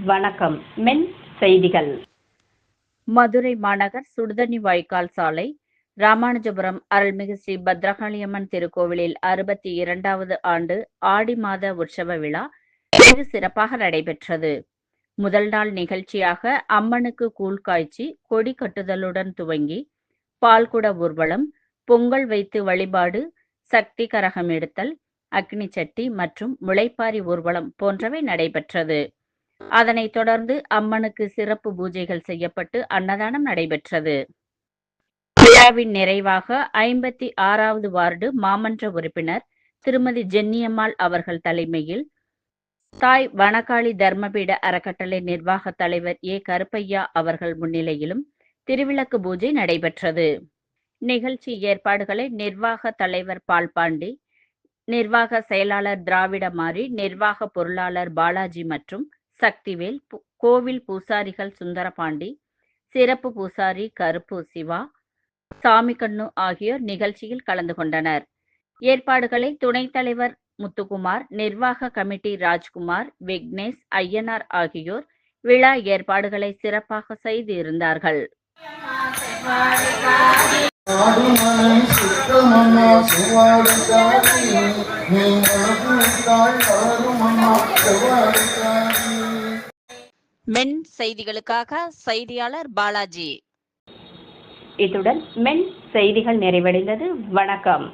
வணக்கம். மென் செய்திகள். மதுரை மாநகர் சுடுதண்ணி வாய்க்கால் சாலை ராமானுஜபுரம் அருள்மிகு ஸ்ரீ பத்ரகாளியம்மன் திருக்கோவிலில் 62வது ஆண்டு ஆடி மாத உற்சவ விழா வெகு சிறப்பாக நடைபெற்றது. முதல் நாள் நிகழ்ச்சியாக அம்மனுக்கு கூழ் காய்ச்சி கொடி கட்டுதலுடன் துவங்கி பால்குட ஊர்வலம், பொங்கல் வைத்து வழிபாடு, சக்தி கரகம் எடுத்தல், அக்னி சட்டி மற்றும் முளைப்பாரி ஊர்வலம் போன்றவை நடைபெற்றது. அதனைத் தொடர்ந்து அம்மனுக்கு சிறப்பு பூஜைகள் செய்யப்பட்டு அன்னதானம் நடைபெற்றது. விழாவின் நிறைவாக 56வது வார்டு மாமன்ற உறுப்பினர் திருமதி ஜென்னியம்மாள் அவர்கள் தலைமையில் தாய் வனகாளி தர்மபீட அறக்கட்டளை நிர்வாக தலைவர் ஏ கருப்பையா அவர்கள் முன்னிலையிலும் திருவிளக்கு பூஜை நடைபெற்றது. நிகழ்ச்சி ஏற்பாடுகளை நிர்வாக தலைவர் பால்பாண்டி, நிர்வாக செயலாளர் திராவிட மாறி, நிர்வாக பொருளாளர் பாலாஜி மற்றும் சக்திவேல், கோவில் பூசாரிகள் சுந்தரபாண்டி, சிறப்பு பூசாரி கருப்பு சிவா, சாமிக்கண்ணு ஆகியோர் நிகழ்ச்சியில் கலந்து கொண்டனர். ஏற்பாடுகளை துணைத் தலைவர் முத்துக்குமார், நிர்வாக கமிட்டி ராஜ்குமார், விக்னேஷ், ஐயனார் ஆகியோர் விழா ஏற்பாடுகளை சிறப்பாக செய்து இருந்தார்கள். மென் செய்திகளுக்காக செய்தியாளர் பாலாஜி. இத்துடன் மென் செய்திகள் நிறைவடைந்தது. வணக்கம்.